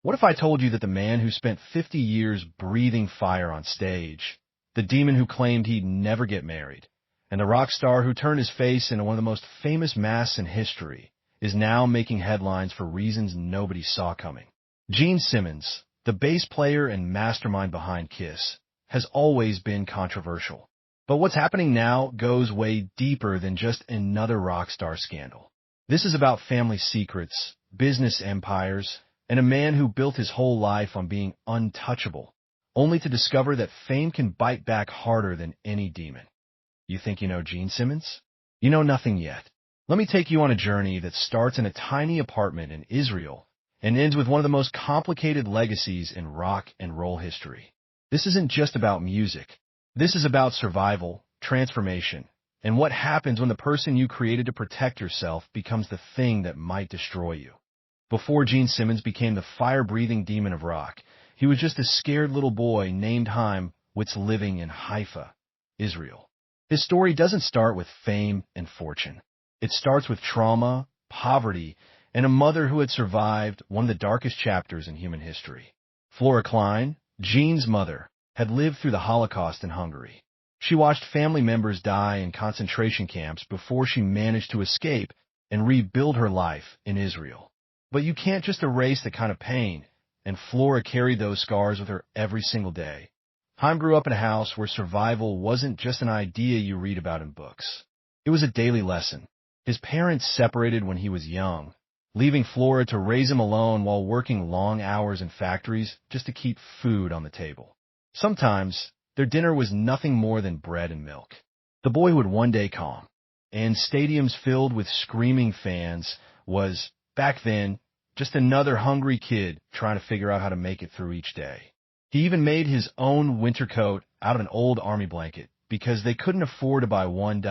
What if I told you that the man who spent 50 years breathing fire on stage, the demon who claimed he'd never get married, and the rock star who turned his face into one of the most famous masks in history, is now making headlines for reasons nobody saw coming? Gene Simmons, the bass player and mastermind behind Kiss, has always been controversial. But what's happening now goes way deeper than just another rock star scandal. This is about family secrets, business empires, and a man who built his whole life on being untouchable, only to discover that fame can bite back harder than any demon. You think you know Gene Simmons? You know nothing yet. Let me take you on a journey that starts in a tiny apartment in Israel and ends with one of the most complicated legacies in rock and roll history. This isn't just about music. This is about survival, transformation, and what happens when the person you created to protect yourself becomes the thing that might destroy you. Before Gene Simmons became the fire-breathing demon of rock, he was just a scared little boy named Haim, living in Haifa, Israel. His story doesn't start with fame and fortune. It starts with trauma, poverty, and a mother who had survived one of the darkest chapters in human history. Flora Klein, Gene's mother, had lived through the Holocaust in Hungary. She watched family members die in concentration camps before she managed to escape and rebuild her life in Israel. But you can't just erase the kind of pain, and Flora carried those scars with her every single day. Haim grew up in a house where survival wasn't just an idea you read about in books. It was a daily lesson. His parents separated when he was young, leaving Flora to raise him alone while working long hours in factories just to keep food on the table. Sometimes, their dinner was nothing more than bread and milk. The boy would one day come, and stadiums filled with screaming fans was, back then, just another hungry kid trying to figure out how to make it through each day. He even made his own winter coat out of an old army blanket because they couldn't afford to buy one.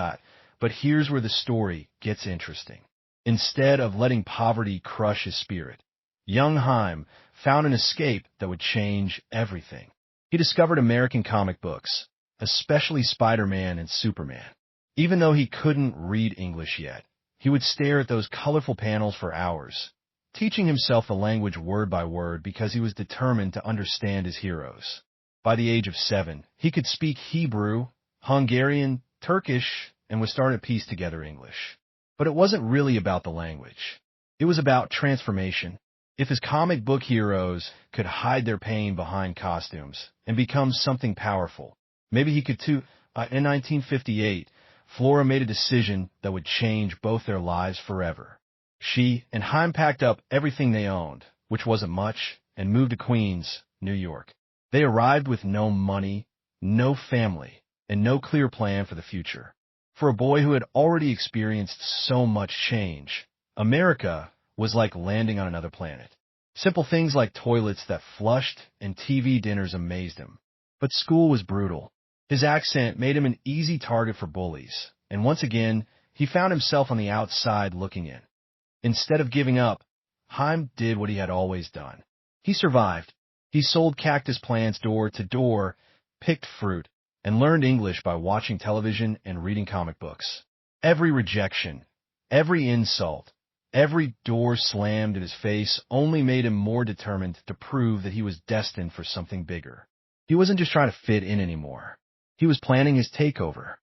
But here's where the story gets interesting. Instead of letting poverty crush his spirit, young Haim found an escape that would change everything. He discovered American comic books, especially Spider-Man and Superman. Even though he couldn't read English yet, he would stare at those colorful panels for hours, teaching himself the language word by word because he was determined to understand his heroes. By the age of 7, he could speak Hebrew, Hungarian, Turkish, and was starting to piece together English. But it wasn't really about the language. It was about transformation. If his comic book heroes could hide their pain behind costumes and become something powerful, maybe he could too. In 1958, Flora made a decision that would change both their lives forever. She and Haim packed up everything they owned, which wasn't much, and moved to Queens, New York. They arrived with no money, no family, and no clear plan for the future. For a boy who had already experienced so much change, America was like landing on another planet. Simple things like toilets that flushed and TV dinners amazed him. But school was brutal. His accent made him an easy target for bullies, and once again, he found himself on the outside looking in. Instead of giving up, Haim did what he had always done. He survived. He sold cactus plants door to door, picked fruit, and learned English by watching television and reading comic books. Every rejection, every insult, every door slammed in his face only made him more determined to prove that he was destined for something bigger. He wasn't just trying to fit in anymore. He was planning his takeover.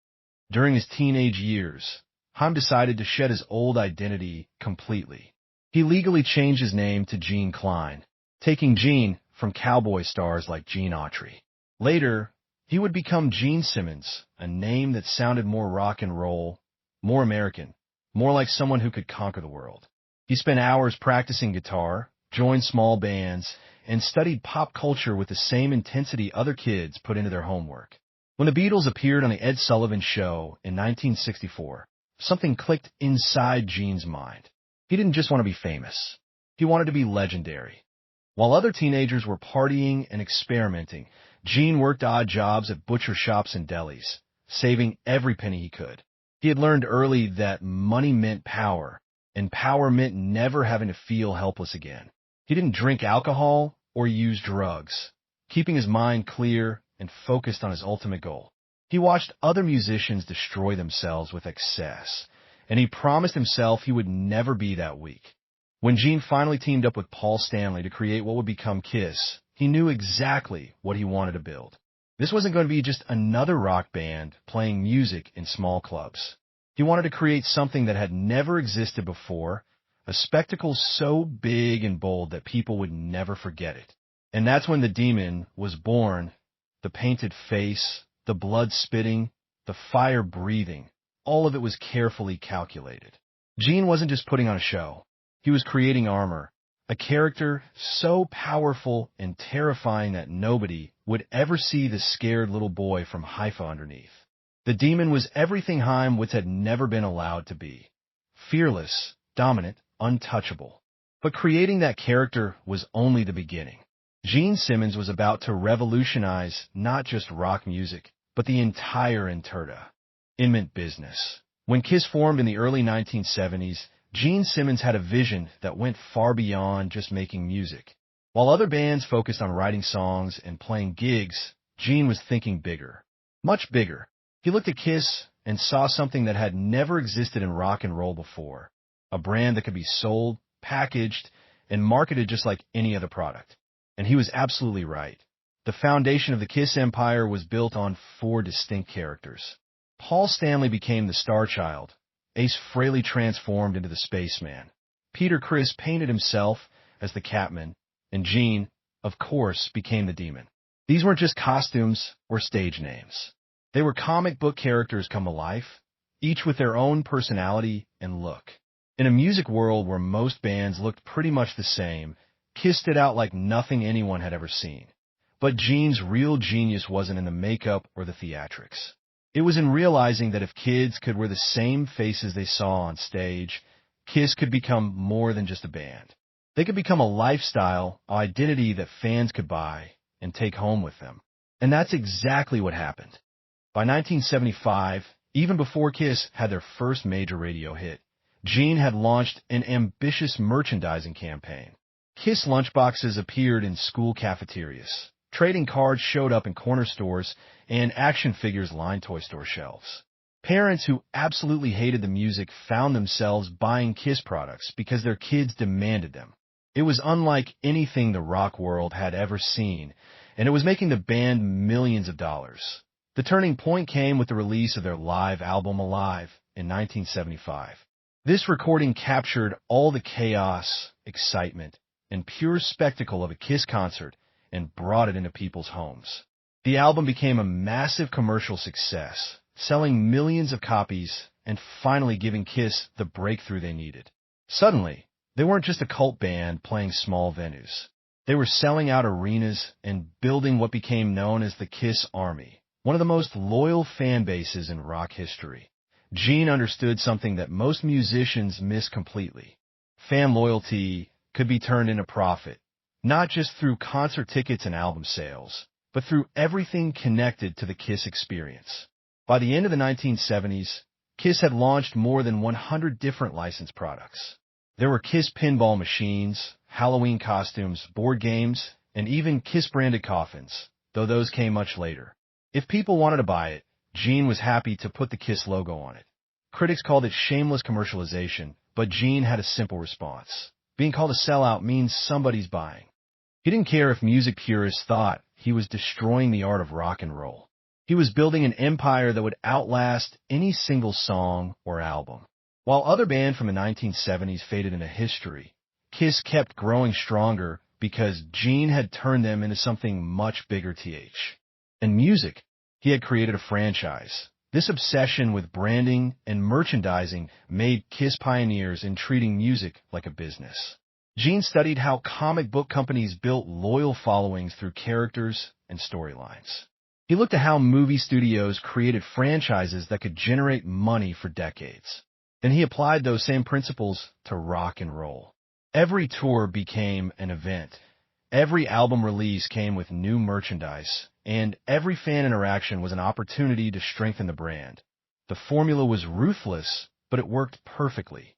During his teenage years, Haim decided to shed his old identity completely. He legally changed his name to Gene Klein, taking Gene from cowboy stars like Gene Autry. Later, he would become Gene Simmons, a name that sounded more rock and roll, more American, more like someone who could conquer the world. He spent hours practicing guitar, joined small bands, and studied pop culture with the same intensity other kids put into their homework. When the Beatles appeared on The Ed Sullivan Show in 1964, something clicked inside Gene's mind. He didn't just want to be famous. He wanted to be legendary. While other teenagers were partying and experimenting, Gene worked odd jobs at butcher shops and delis, saving every penny he could. He had learned early that money meant power, and power meant never having to feel helpless again. He didn't drink alcohol or use drugs, keeping his mind clear and focused on his ultimate goal. He watched other musicians destroy themselves with excess, and he promised himself he would never be that weak. When Gene finally teamed up with Paul Stanley to create what would become Kiss, he knew exactly what he wanted to build. This wasn't going to be just another rock band playing music in small clubs. He wanted to create something that had never existed before, a spectacle so big and bold that people would never forget it. And that's when the Demon was born. The painted face, the blood spitting, the fire breathing, all of it was carefully calculated. Gene wasn't just putting on a show. He was creating armor, a character so powerful and terrifying that nobody would ever see the scared little boy from Haifa underneath. The Demon was everything Heimwitz had never been allowed to be. Fearless, dominant, untouchable. But creating that character was only the beginning. Gene Simmons was about to revolutionize not just rock music, but the entire entertainment business. When Kiss formed in the early 1970s, Gene Simmons had a vision that went far beyond just making music. While other bands focused on writing songs and playing gigs, Gene was thinking bigger. Much bigger. He looked at Kiss and saw something that had never existed in rock and roll before. A brand that could be sold, packaged, and marketed just like any other product. And he was absolutely right. The foundation of the Kiss empire was built on 4 distinct characters. Paul Stanley became the star child, Ace Frehley transformed into the spaceman. Peter Criss painted himself as the Catman, and Gene, of course, became the Demon. These weren't just costumes or stage names. They were comic book characters come to life, each with their own personality and look. In a music world where most bands looked pretty much the same, Kiss stood out like nothing anyone had ever seen. But Gene's real genius wasn't in the makeup or the theatrics. It was in realizing that if kids could wear the same faces they saw on stage, Kiss could become more than just a band. They could become a lifestyle, an identity that fans could buy and take home with them. And that's exactly what happened. By 1975, even before Kiss had their first major radio hit, Gene had launched an ambitious merchandising campaign. Kiss lunchboxes appeared in school cafeterias. Trading cards showed up in corner stores, and action figures lined toy store shelves. Parents who absolutely hated the music found themselves buying Kiss products because their kids demanded them. It was unlike anything the rock world had ever seen, and it was making the band millions of dollars. The turning point came with the release of their live album Alive in 1975. This recording captured all the chaos, excitement, and pure spectacle of a Kiss concert and brought it into people's homes. The album became a massive commercial success, selling millions of copies and finally giving Kiss the breakthrough they needed. Suddenly, they weren't just a cult band playing small venues. They were selling out arenas and building what became known as the Kiss Army, one of the most loyal fan bases in rock history. Gene understood something that most musicians miss completely. Fan loyalty could be turned into profit, not just through concert tickets and album sales, but through everything connected to the Kiss experience. By the end of the 1970s, Kiss had launched more than 100 different licensed products. There were Kiss pinball machines, Halloween costumes, board games, and even Kiss-branded coffins, though those came much later. If people wanted to buy it, Gene was happy to put the Kiss logo on it. Critics called it shameless commercialization, but Gene had a simple response. Being called a sellout means somebody's buying. He didn't care if music purists thought he was destroying the art of rock and roll. He was building an empire that would outlast any single song or album. While other bands from the 1970s faded into history, Kiss kept growing stronger because Gene had turned them into something much bigger. In music, he had created a franchise. This obsession with branding and merchandising made Kiss pioneers in treating music like a business. Gene studied how comic book companies built loyal followings through characters and storylines. He looked at how movie studios created franchises that could generate money for decades. Then he applied those same principles to rock and roll. Every tour became an event. Every album release came with new merchandise, and every fan interaction was an opportunity to strengthen the brand. The formula was ruthless, but it worked perfectly.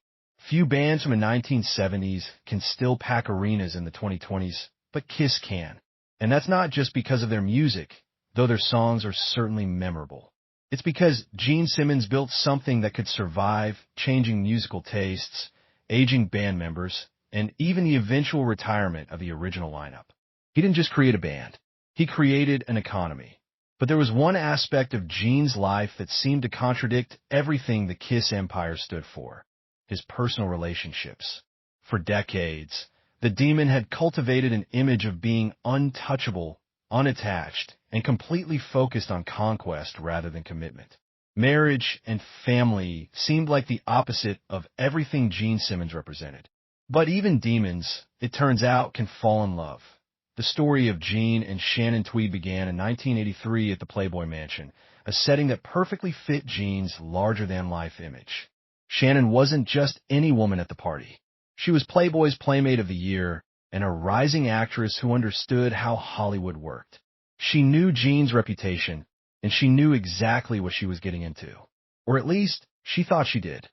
Few bands from the 1970s can still pack arenas in the 2020s, but Kiss can. And that's not just because of their music, though their songs are certainly memorable. It's because Gene Simmons built something that could survive changing musical tastes, aging band members, and even the eventual retirement of the original lineup. He didn't just create a band. He created an economy. But there was one aspect of Gene's life that seemed to contradict everything the Kiss empire stood for: his personal relationships. For decades, the Demon had cultivated an image of being untouchable, unattached, and completely focused on conquest rather than commitment. Marriage and family seemed like the opposite of everything Gene Simmons represented. But even demons, it turns out, can fall in love. The story of Gene and Shannon Tweed began in 1983 at the Playboy Mansion, a setting that perfectly fit Gene's larger-than-life image. Shannon wasn't just any woman at the party. She was Playboy's Playmate of the Year and a rising actress who understood how Hollywood worked. She knew Gene's reputation, and she knew exactly what she was getting into. Or at least, she thought she did.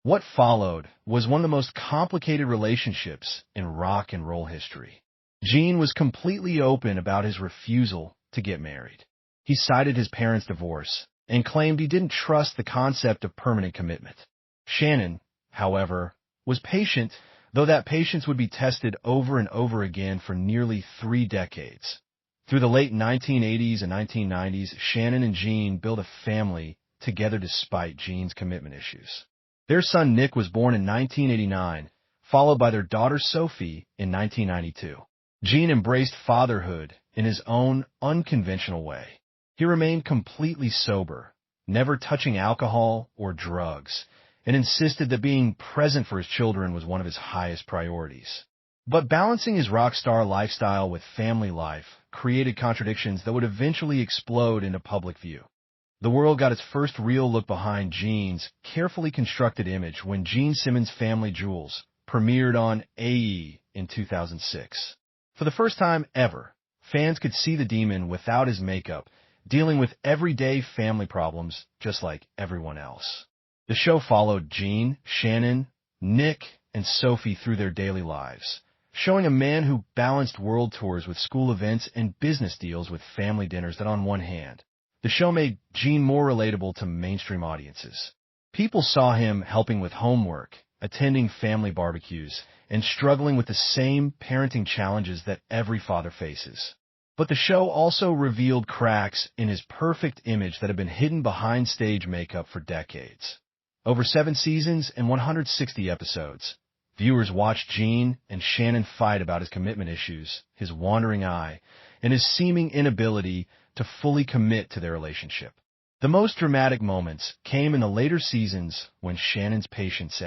What followed was one of the most complicated relationships in rock and roll history. Gene was completely open about his refusal to get married. He cited his parents' divorce and claimed he didn't trust the concept of permanent commitment. Shannon, however, was patient, though that patience would be tested over and over again for nearly 3 decades. Through the late 1980s and 1990s, Shannon and Gene built a family together despite Gene's commitment issues. Their son Nick was born in 1989, followed by their daughter Sophie in 1992. Gene embraced fatherhood in his own unconventional way. He remained completely sober, never touching alcohol or drugs, and insisted that being present for his children was one of his highest priorities. But balancing his rock star lifestyle with family life created contradictions that would eventually explode into public view. The world got its first real look behind Gene's carefully constructed image when Gene Simmons' Family Jewels premiered on AE in 2006. For the first time ever, fans could see the Demon without his makeup, dealing with everyday family problems just like everyone else. The show followed Gene, Shannon, Nick, and Sophie through their daily lives, showing a man who balanced world tours with school events and business deals with family dinners that on one hand. The show made Gene more relatable to mainstream audiences. People saw him helping with homework, attending family barbecues, and struggling with the same parenting challenges that every father faces. But the show also revealed cracks in his perfect image that had been hidden behind stage makeup for decades. Over 7 seasons and 160 episodes, viewers watched Gene and Shannon fight about his commitment issues, his wandering eye, and his seeming inability to fully commit to their relationship. The most dramatic moments came in the later seasons when Shannon's patience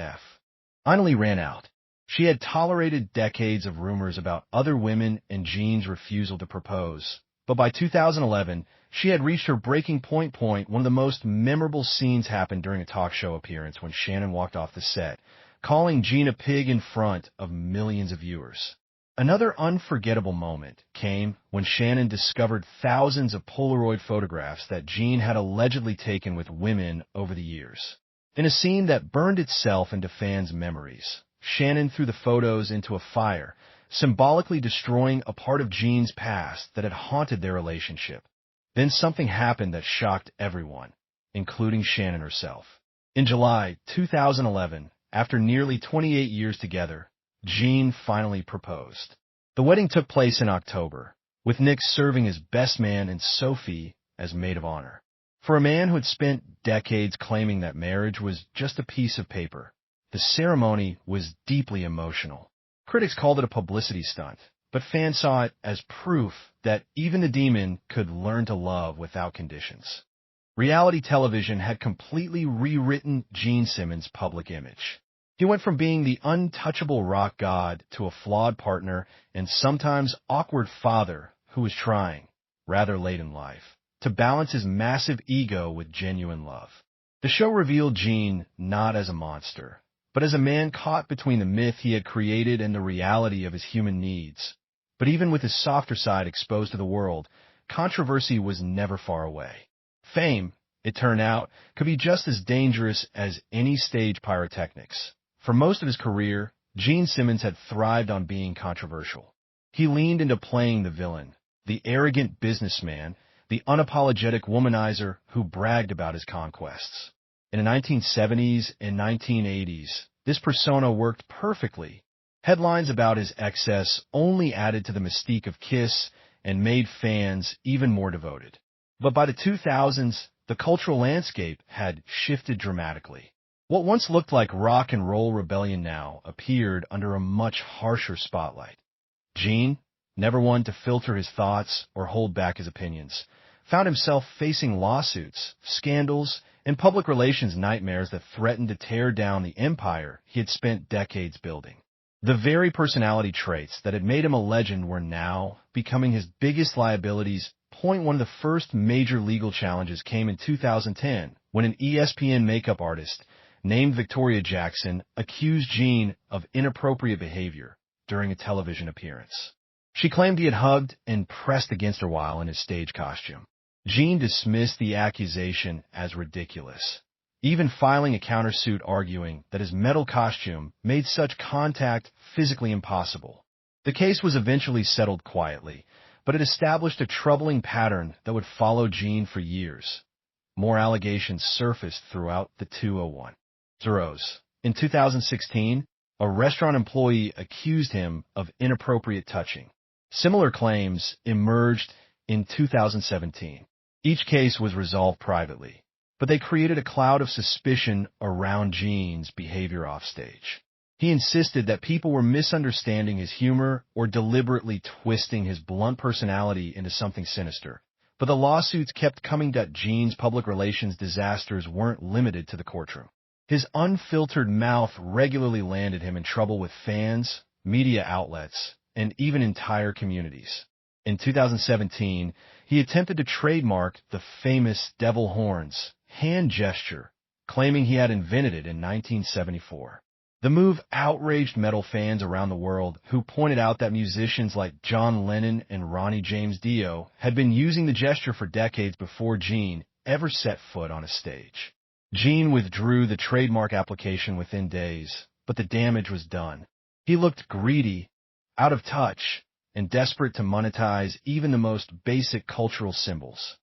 finally ran out. She had tolerated decades of rumors about other women and Gene's refusal to propose. But by 2011, she had reached her breaking point. One of the most memorable scenes happened during a talk show appearance when Shannon walked off the set, calling Gene a pig in front of millions of viewers. Another unforgettable moment came when Shannon discovered thousands of Polaroid photographs that Gene had allegedly taken with women over the years. In a scene that burned itself into fans' memories, Shannon threw the photos into a fire, symbolically destroying a part of Gene's past that had haunted their relationship. Then something happened that shocked everyone, including Shannon herself. In July 2011, after nearly 28 years together, Gene finally proposed. The wedding took place in October, with Nick serving as best man and Sophie as maid of honor. For a man who had spent decades claiming that marriage was just a piece of paper, the ceremony was deeply emotional. Critics called it a publicity stunt, but fans saw it as proof that even the Demon could learn to love without conditions. Reality television had completely rewritten Gene Simmons' public image. He went from being the untouchable rock god to a flawed partner and sometimes awkward father who was trying, rather late in life, to balance his massive ego with genuine love. The show revealed Gene not as a monster, but as a man caught between the myth he had created and the reality of his human needs. But even with his softer side exposed to the world, controversy was never far away. Fame, it turned out, could be just as dangerous as any stage pyrotechnics. For most of his career, Gene Simmons had thrived on being controversial. He leaned into playing the villain, the arrogant businessman, the unapologetic womanizer who bragged about his conquests. In the 1970s and 1980s, this persona worked perfectly. Headlines about his excess only added to the mystique of Kiss and made fans even more devoted. But by the 2000s, the cultural landscape had shifted dramatically. What once looked like rock and roll rebellion now appeared under a much harsher spotlight. Gene, never one to filter his thoughts or hold back his opinions, found himself facing lawsuits, scandals, and public relations nightmares that threatened to tear down the empire he had spent decades building. The very personality traits that had made him a legend were now becoming his biggest liabilities. One of the first major legal challenges came in 2010 when an ESPN makeup artist named Victoria Jackson accused Gene of inappropriate behavior during a television appearance. She claimed he had hugged and pressed against her while in his stage costume. Gene dismissed the accusation as ridiculous, even filing a countersuit arguing that his metal costume made such contact physically impossible. The case was eventually settled quietly, but it established a troubling pattern that would follow Gene for years. More allegations surfaced throughout the 2001. In 2016, a restaurant employee accused him of inappropriate touching. Similar claims emerged in 2017. Each case was resolved privately, but they created a cloud of suspicion around Gene's behavior offstage. He insisted that people were misunderstanding his humor or deliberately twisting his blunt personality into something sinister. But the lawsuits kept coming. Gene's public relations disasters weren't limited to the courtroom. His unfiltered mouth regularly landed him in trouble with fans, media outlets, and even entire communities. In 2017, he attempted to trademark the famous devil horns hand gesture, claiming he had invented it in 1974. The move outraged metal fans around the world, who pointed out that musicians like John Lennon and Ronnie James Dio had been using the gesture for decades before Gene ever set foot on a stage. Gene withdrew the trademark application within days, but the damage was done. He looked greedy, out of touch, and desperate to monetize even the most basic cultural symbols.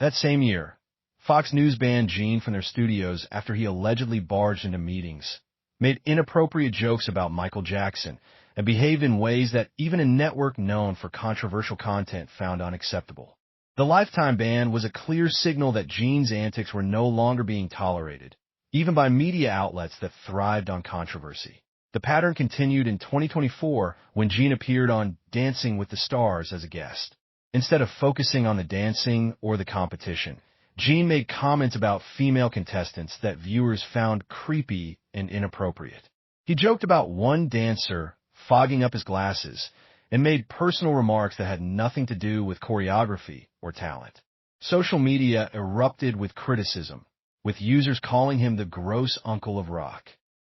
That same year, Fox News banned Gene from their studios after he allegedly barged into meetings, made inappropriate jokes about Michael Jackson, and behaved in ways that even a network known for controversial content found unacceptable. The lifetime ban was a clear signal that Gene's antics were no longer being tolerated, even by media outlets that thrived on controversy. The pattern continued in 2024 when Gene appeared on Dancing with the Stars as a guest. Instead of focusing on the dancing or the competition, Gene made comments about female contestants that viewers found creepy and inappropriate. He joked about one dancer fogging up his glasses and made personal remarks that had nothing to do with choreography or talent. Social media erupted with criticism, with users calling him the gross uncle of rock.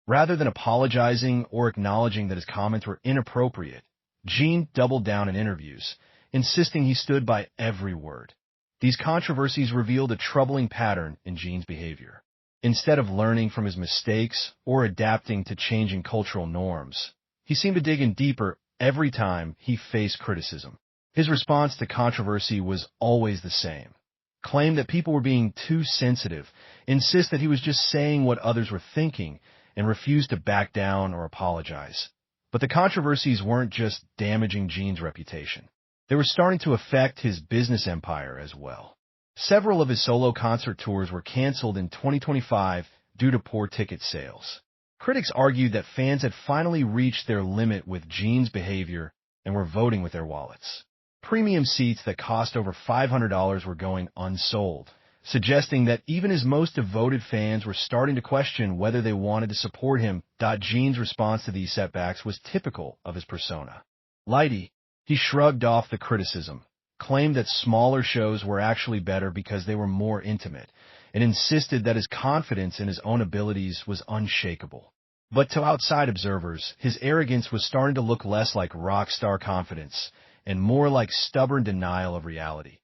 Rather than apologizing or acknowledging that his comments were inappropriate, Gene doubled down in interviews, insisting he stood by every word. These controversies revealed a troubling pattern in Gene's behavior. Instead of learning from his mistakes or adapting to changing cultural norms, he seemed to dig in deeper every time he faced criticism. His response to controversy was always the same. Claim that people were being too sensitive, insist that he was just saying what others were thinking, and refused to back down or apologize. But the controversies weren't just damaging Gene's reputation. They were starting to affect his business empire as well. Several of his solo concert tours were canceled in 2025 due to poor ticket sales. Critics argued that fans had finally reached their limit with Gene's behavior and were voting with their wallets. Premium seats that cost over $500 were going unsold, suggesting that even his most devoted fans were starting to question whether they wanted to support him. Gene's response to these setbacks was typical of his persona. Lighty, he shrugged off the criticism, claimed that smaller shows were actually better because they were more intimate, and insisted that his confidence in his own abilities was unshakable. But to outside observers, his arrogance was starting to look less like rock star confidence and more like stubborn denial of reality.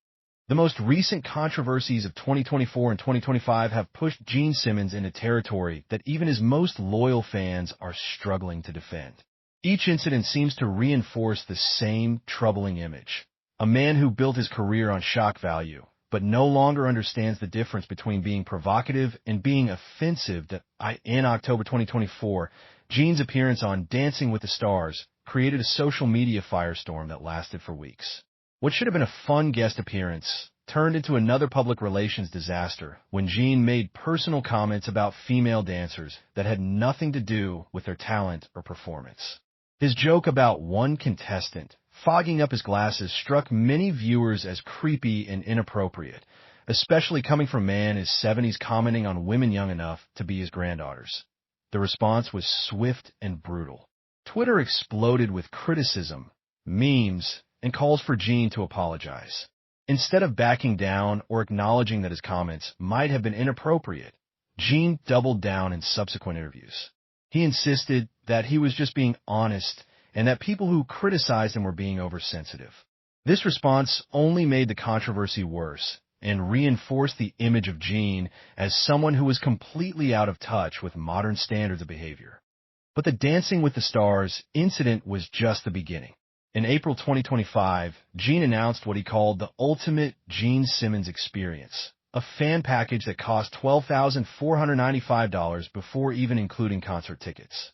The most recent controversies of 2024 and 2025 have pushed Gene Simmons into territory that even his most loyal fans are struggling to defend. Each incident seems to reinforce the same troubling image. A man who built his career on shock value, but no longer understands the difference between being provocative and being offensive. In October 2024, Gene's appearance on Dancing with the Stars created a social media firestorm that lasted for weeks. What should have been a fun guest appearance turned into another public relations disaster when Gene made personal comments about female dancers that had nothing to do with their talent or performance. His joke about one contestant fogging up his glasses struck many viewers as creepy and inappropriate, especially coming from a man in his 70s commenting on women young enough to be his granddaughters. The response was swift and brutal. Twitter exploded with criticism, memes, and calls for Gene to apologize. Instead of backing down or acknowledging that his comments might have been inappropriate, Gene doubled down in subsequent interviews. He insisted that he was just being honest and that people who criticized him were being oversensitive. This response only made the controversy worse and reinforced the image of Gene as someone who was completely out of touch with modern standards of behavior. But the Dancing with the Stars incident was just the beginning. In April 2025, Gene announced what he called the ultimate Gene Simmons experience, a fan package that cost $12,495 before even including concert tickets.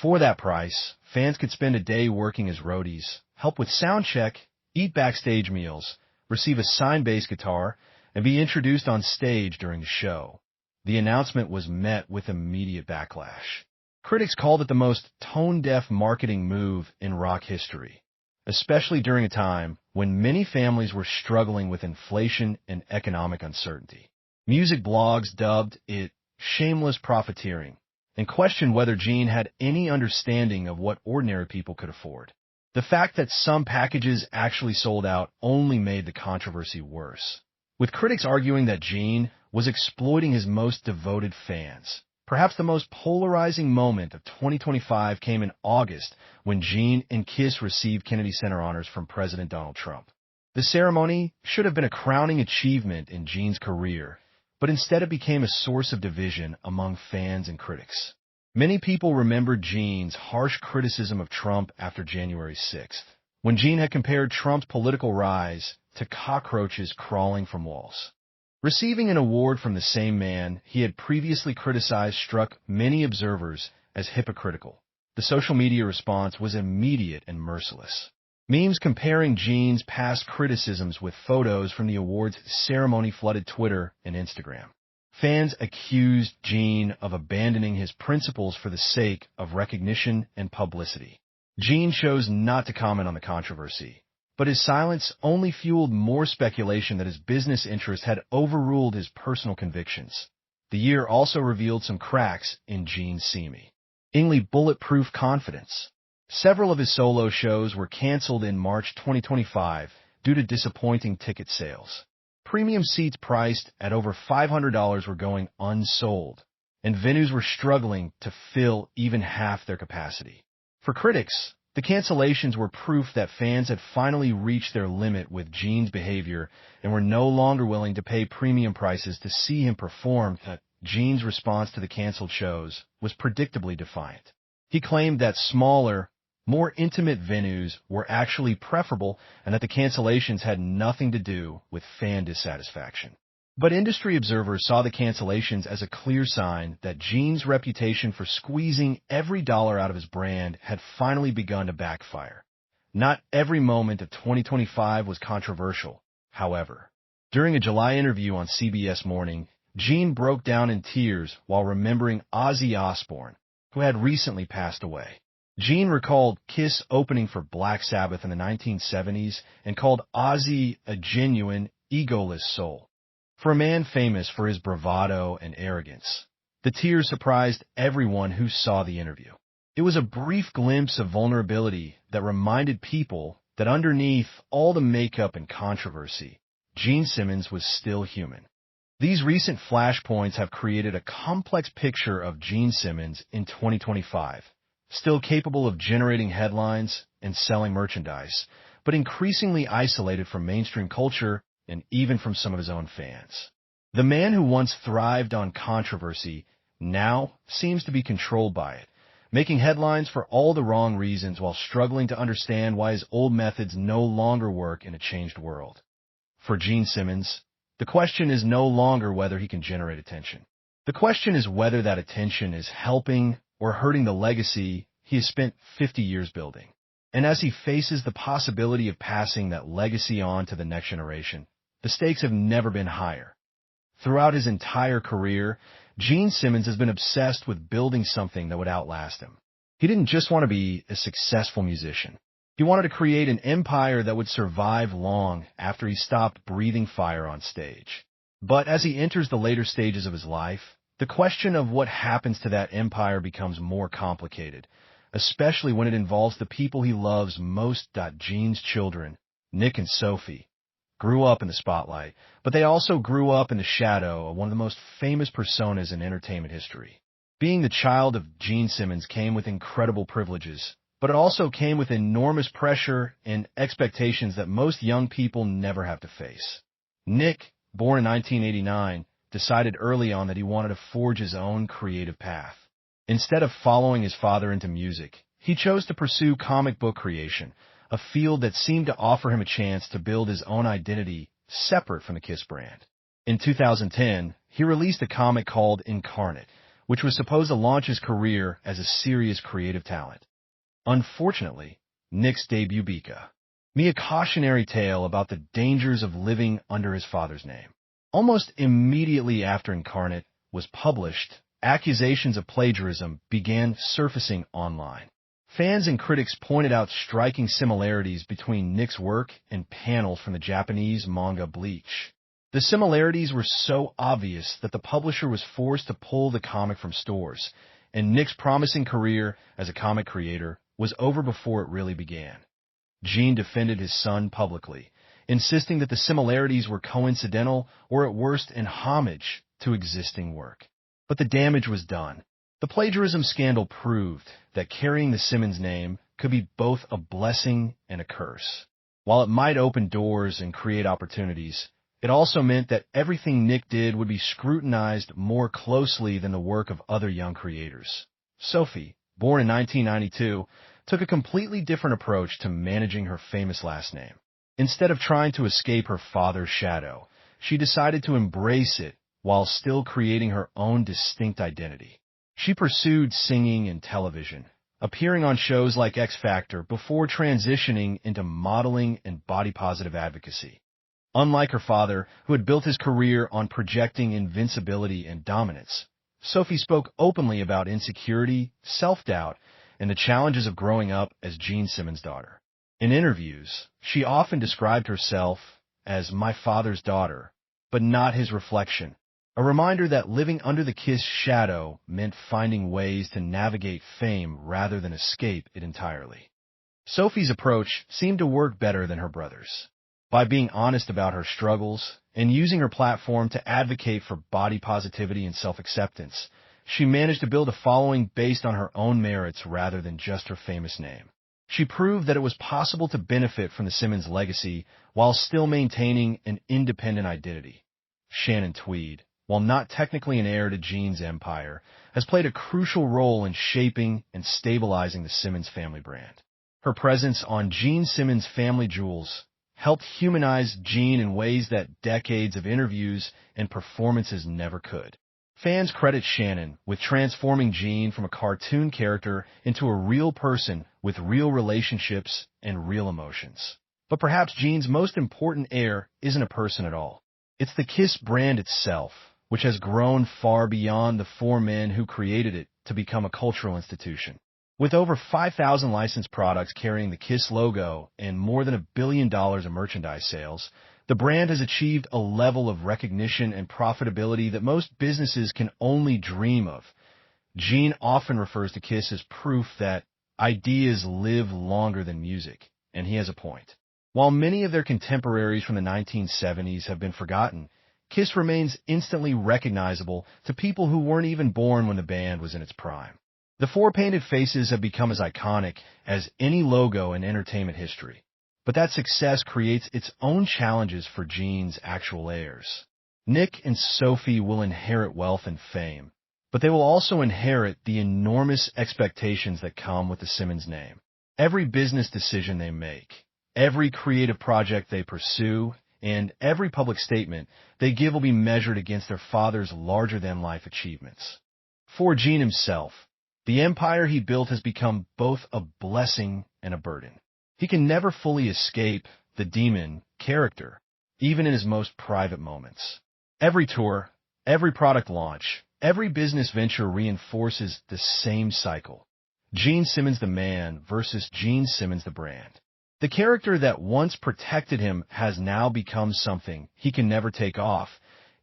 For that price, fans could spend a day working as roadies, help with sound check, eat backstage meals, receive a signed bass guitar, and be introduced on stage during the show. The announcement was met with immediate backlash. Critics called it the most tone-deaf marketing move in rock history, especially during a time when many families were struggling with inflation and economic uncertainty. Music blogs dubbed it shameless profiteering and questioned whether Gene had any understanding of what ordinary people could afford. The fact that some packages actually sold out only made the controversy worse, with critics arguing that Gene was exploiting his most devoted fans. Perhaps the most polarizing moment of 2025 came in August when Gene and Kiss received Kennedy Center honors from President Donald Trump. The ceremony should have been a crowning achievement in Gene's career, but instead it became a source of division among fans and critics. Many people remembered Gene's harsh criticism of Trump after January 6th, when Gene had compared Trump's political rise to cockroaches crawling from walls. Receiving an award from the same man he had previously criticized struck many observers as hypocritical. The social media response was immediate and merciless. Memes comparing Gene's past criticisms with photos from the awards ceremony flooded Twitter and Instagram. Fans accused Gene of abandoning his principles for the sake of recognition and publicity. Gene chose not to comment on the controversy, but his silence only fueled more speculation that his business interests had overruled his personal convictions. The year also revealed some cracks in Gene's seemingly bulletproof confidence. Several of his solo shows were canceled in March 2025 due to disappointing ticket sales. Premium seats priced at over $500 were going unsold, and venues were struggling to fill even half their capacity. For critics, the cancellations were proof that fans had finally reached their limit with Gene's behavior and were no longer willing to pay premium prices to see him perform. Gene's response to the canceled shows was predictably defiant. He claimed that smaller, more intimate venues were actually preferable and that the cancellations had nothing to do with fan dissatisfaction. But industry observers saw the cancellations as a clear sign that Gene's reputation for squeezing every dollar out of his brand had finally begun to backfire. Not every moment of 2025 was controversial, however. During a July interview on CBS Morning, Gene broke down in tears while remembering Ozzy Osbourne, who had recently passed away. Gene recalled Kiss opening for Black Sabbath in the 1970s and called Ozzy a genuine, egoless soul. For a man famous for his bravado and arrogance, the tears surprised everyone who saw the interview. It was a brief glimpse of vulnerability that reminded people that underneath all the makeup and controversy, Gene Simmons was still human. These recent flashpoints have created a complex picture of Gene Simmons in 2025, still capable of generating headlines and selling merchandise, but increasingly isolated from mainstream culture and even from some of his own fans. The man who once thrived on controversy now seems to be controlled by it, making headlines for all the wrong reasons while struggling to understand why his old methods no longer work in a changed world. For Gene Simmons, The question is no longer whether he can generate attention. The question is whether that attention is helping or hurting the legacy he has spent 50 years building. And as he faces the possibility of passing that legacy on to the next generation, the stakes have never been higher. Throughout his entire career, Gene Simmons has been obsessed with building something that would outlast him. He didn't just want to be a successful musician. He wanted to create an empire that would survive long after he stopped breathing fire on stage. But as he enters the later stages of his life, the question of what happens to that empire becomes more complicated, especially when it involves the people he loves most. Gene's children, Nick and Sophie, grew up in the spotlight, but they also grew up in the shadow of one of the most famous personas in entertainment history. Being the child of Gene Simmons came with incredible privileges, but it also came with enormous pressure and expectations that most young people never have to face. Nick, born in 1989, decided early on that he wanted to forge his own creative path. Instead of following his father into music, he chose to pursue comic book creation, a field that seemed to offer him a chance to build his own identity separate from the Kiss brand. In 2010, he released a comic called Incarnate, which was supposed to launch his career as a serious creative talent. Unfortunately, Nick's debut became a cautionary tale about the dangers of living under his father's name. Almost immediately after Incarnate was published, accusations of plagiarism began surfacing online. Fans and critics pointed out striking similarities between Nick's work and panels from the Japanese manga Bleach. The similarities were so obvious that the publisher was forced to pull the comic from stores, and Nick's promising career as a comic creator was over before it really began. Gene defended his son publicly, insisting that the similarities were coincidental or at worst an homage to existing work. But the damage was done. The plagiarism scandal proved that carrying the Simmons name could be both a blessing and a curse. While it might open doors and create opportunities, it also meant that everything Nick did would be scrutinized more closely than the work of other young creators. Sophie, born in 1992, took a completely different approach to managing her famous last name. Instead of trying to escape her father's shadow, she decided to embrace it while still creating her own distinct identity. She pursued singing and television, appearing on shows like X Factor before transitioning into modeling and body-positive advocacy. Unlike her father, who had built his career on projecting invincibility and dominance, Sophie spoke openly about insecurity, self-doubt, and the challenges of growing up as Gene Simmons' daughter. In interviews, she often described herself as my father's daughter, but not his reflection, a reminder that living under the Kiss shadow meant finding ways to navigate fame rather than escape it entirely. Sophie's approach seemed to work better than her brother's. By being honest about her struggles and using her platform to advocate for body positivity and self-acceptance, she managed to build a following based on her own merits rather than just her famous name. She proved that it was possible to benefit from the Simmons legacy while still maintaining an independent identity. Shannon Tweed, while not technically an heir to Gene's empire, has played a crucial role in shaping and stabilizing the Simmons family brand. Her presence on Gene Simmons' Family Jewels helped humanize Gene in ways that decades of interviews and performances never could. Fans credit Shannon with transforming Gene from a cartoon character into a real person with real relationships and real emotions. But perhaps Gene's most important heir isn't a person at all. It's the Kiss brand itself, which has grown far beyond the four men who created it to become a cultural institution. With over 5,000 licensed products carrying the Kiss logo and more than $1 billion of merchandise sales, the brand has achieved a level of recognition and profitability that most businesses can only dream of. Gene often refers to Kiss as proof that ideas live longer than music, and he has a point. While many of their contemporaries from the 1970s have been forgotten, Kiss remains instantly recognizable to people who weren't even born when the band was in its prime. The four painted faces have become as iconic as any logo in entertainment history. But that success creates its own challenges for Gene's actual heirs. Nick and Sophie will inherit wealth and fame, but they will also inherit the enormous expectations that come with the Simmons name. Every business decision they make, every creative project they pursue, and every public statement they give will be measured against their father's larger-than-life achievements. For Gene himself, the empire he built has become both a blessing and a burden. He can never fully escape the demon character, even in his most private moments. Every tour, every product launch, every business venture reinforces the same cycle. Gene Simmons the man versus Gene Simmons the brand. The character that once protected him has now become something he can never take off.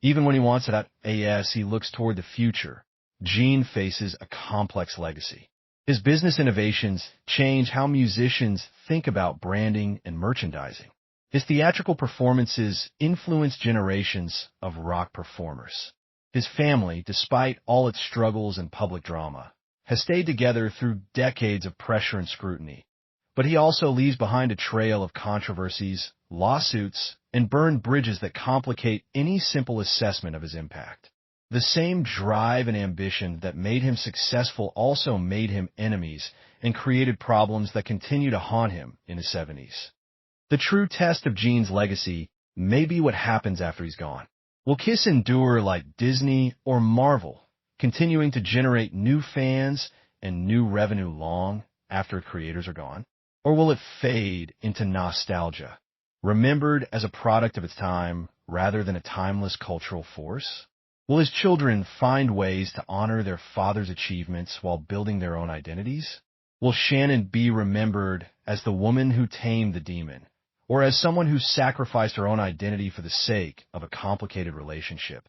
Even when he wants it out as he looks toward the future, Gene faces a complex legacy. His business innovations change how musicians think about branding and merchandising. His theatrical performances influence generations of rock performers. His family, despite all its struggles and public drama, has stayed together through decades of pressure and scrutiny. But he also leaves behind a trail of controversies, lawsuits, and burned bridges that complicate any simple assessment of his impact. The same drive and ambition that made him successful also made him enemies and created problems that continue to haunt him in his 70s. The true test of Gene's legacy may be what happens after he's gone. Will Kiss endure like Disney or Marvel, continuing to generate new fans and new revenue long after creators are gone? Or will it fade into nostalgia, remembered as a product of its time rather than a timeless cultural force? Will his children find ways to honor their father's achievements while building their own identities? Will Shannon be remembered as the woman who tamed the demon, or as someone who sacrificed her own identity for the sake of a complicated relationship?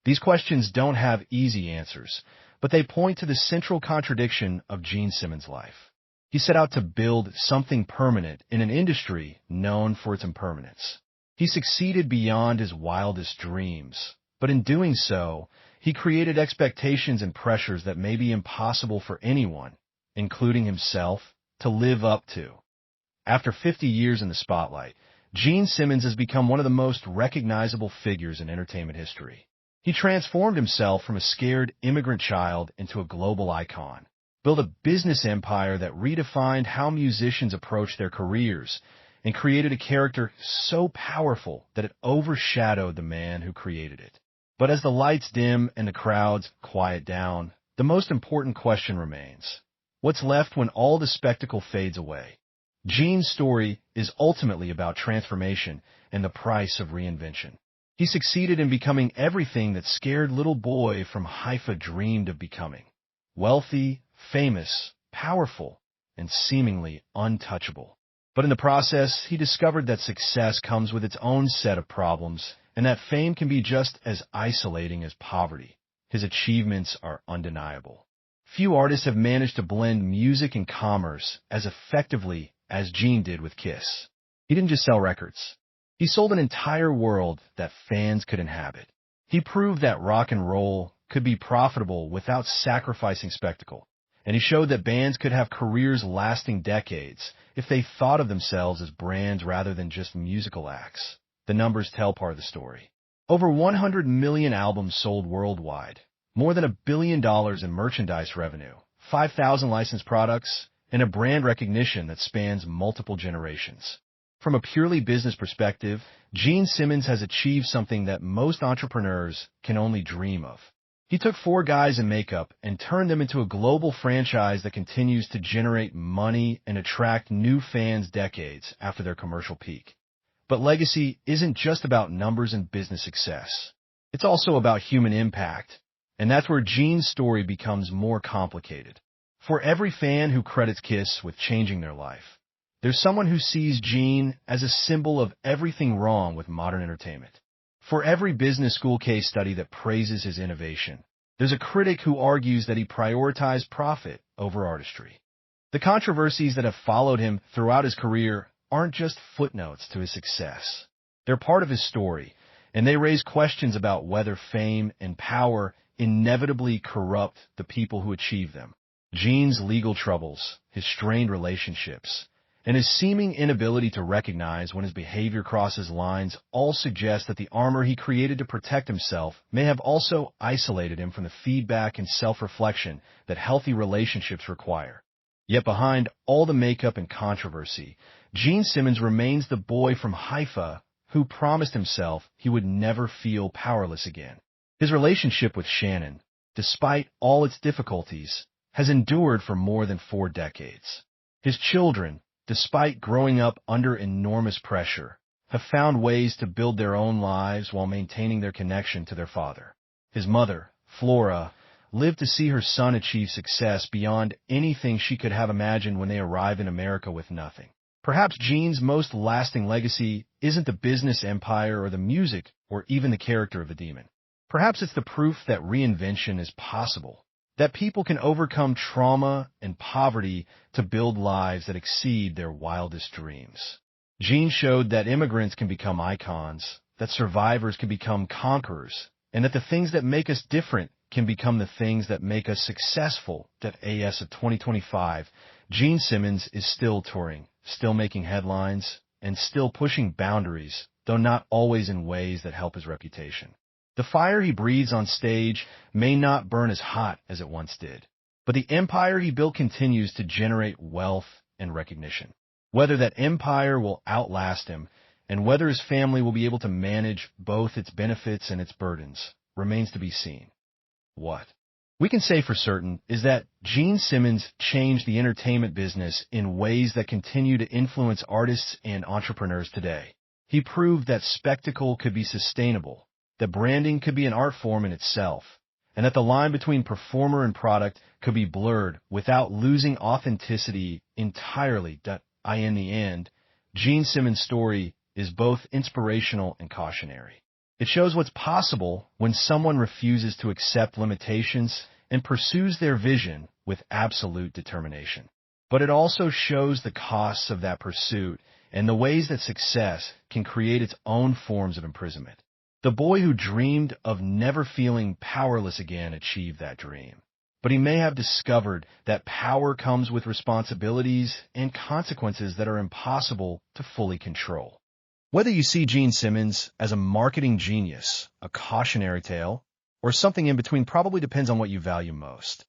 These questions don't have easy answers, but they point to the central contradiction of Gene Simmons' life. He set out to build something permanent in an industry known for its impermanence. He succeeded beyond his wildest dreams, but in doing so, he created expectations and pressures that may be impossible for anyone, including himself, to live up to. After 50 years in the spotlight, Gene Simmons has become one of the most recognizable figures in entertainment history. He transformed himself from a scared immigrant child into a global icon, built a business empire that redefined how musicians approach their careers, and created a character so powerful that it overshadowed the man who created it. But as the lights dim and the crowds quiet down, the most important question remains. What's left when all the spectacle fades away? Gene's story is ultimately about transformation and the price of reinvention. He succeeded in becoming everything that scared little boy from Haifa dreamed of becoming. Wealthy, famous, powerful, and seemingly untouchable. But in the process, he discovered that success comes with its own set of problems, and that fame can be just as isolating as poverty. His achievements are undeniable. Few artists have managed to blend music and commerce as effectively as Gene did with Kiss. He didn't just sell records. He sold an entire world that fans could inhabit. He proved that rock and roll could be profitable without sacrificing spectacle. And he showed that bands could have careers lasting decades if they thought of themselves as brands rather than just musical acts. The numbers tell part of the story. Over 100 million albums sold worldwide, more than $1 billion in merchandise revenue, 5,000 licensed products, and a brand recognition that spans multiple generations. From a purely business perspective, Gene Simmons has achieved something that most entrepreneurs can only dream of. He took 4 guys in makeup and turned them into a global franchise that continues to generate money and attract new fans decades after their commercial peak. But legacy isn't just about numbers and business success. It's also about human impact, and that's where Gene's story becomes more complicated. For every fan who credits Kiss with changing their life, there's someone who sees Gene as a symbol of everything wrong with modern entertainment. For every business school case study that praises his innovation, there's a critic who argues that he prioritized profit over artistry. The controversies that have followed him throughout his career aren't just footnotes to his success. They're part of his story, and they raise questions about whether fame and power inevitably corrupt the people who achieve them. Gene's legal troubles, his strained relationships, and his seeming inability to recognize when his behavior crosses lines all suggest that the armor he created to protect himself may have also isolated him from the feedback and self-reflection that healthy relationships require. Yet behind all the makeup and controversy, Gene Simmons remains the boy from Haifa who promised himself he would never feel powerless again. His relationship with Shannon, despite all its difficulties, has endured for more than 4 decades. His children, despite growing up under enormous pressure, have found ways to build their own lives while maintaining their connection to their father. His mother, Flora, lived to see her son achieve success beyond anything she could have imagined when they arrive in America with nothing. Perhaps Gene's most lasting legacy isn't the business empire or the music or even the character of the demon. Perhaps it's the proof that reinvention is possible, that people can overcome trauma and poverty to build lives that exceed their wildest dreams. Gene showed that immigrants can become icons, that survivors can become conquerors, and that the things that make us different can become the things that make us successful. That AS of 2025, Gene Simmons is still touring, still making headlines, and still pushing boundaries, though not always in ways that help his reputation. The fire he breathes on stage may not burn as hot as it once did, but the empire he built continues to generate wealth and recognition. Whether that empire will outlast him, and whether his family will be able to manage both its benefits and its burdens, remains to be seen. What we can say for certain is that Gene Simmons changed the entertainment business in ways that continue to influence artists and entrepreneurs today. He proved that spectacle could be sustainable, that branding could be an art form in itself, and that the line between performer and product could be blurred without losing authenticity entirely. In the end, Gene Simmons' story is both inspirational and cautionary. It shows what's possible when someone refuses to accept limitations and pursues their vision with absolute determination. But it also shows the costs of that pursuit and the ways that success can create its own forms of imprisonment. The boy who dreamed of never feeling powerless again achieved that dream. But he may have discovered that power comes with responsibilities and consequences that are impossible to fully control. Whether you see Gene Simmons as a marketing genius, a cautionary tale, or something in between probably depends on what you value most.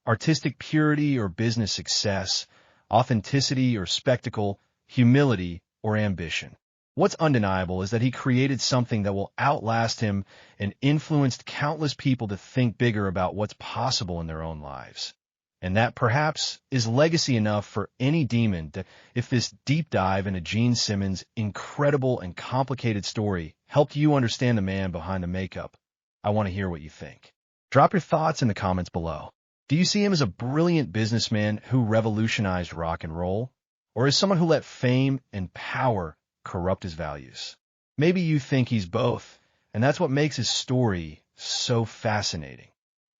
Artistic purity or business success, authenticity or spectacle, humility or ambition. What's undeniable is that he created something that will outlast him and influenced countless people to think bigger about what's possible in their own lives. And that, perhaps, is legacy enough for any demon that if this deep dive into Gene Simmons' incredible and complicated story helped you understand the man behind the makeup, I want to hear what you think. Drop your thoughts in the comments below. Do you see him as a brilliant businessman who revolutionized rock and roll, or as someone who let fame and power corrupt his values? Maybe you think he's both, and that's what makes his story so fascinating.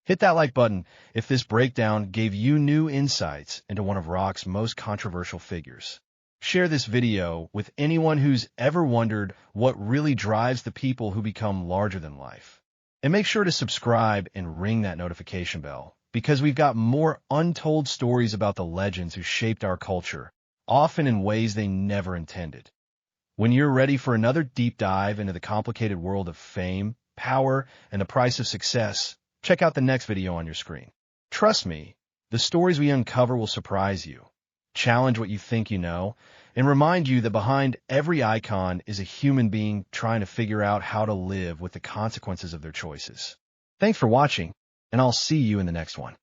Hit that like button if this breakdown gave you new insights into one of rock's most controversial figures. Share this video with anyone who's ever wondered what really drives the people who become larger than life. And make sure to subscribe and ring that notification bell, because we've got more untold stories about the legends who shaped our culture, often in ways they never intended. When you're ready for another deep dive into the complicated world of fame, power, and the price of success, check out the next video on your screen. Trust me, the stories we uncover will surprise you, challenge what you think you know, and remind you that behind every icon is a human being trying to figure out how to live with the consequences of their choices. Thanks for watching, and I'll see you in the next one.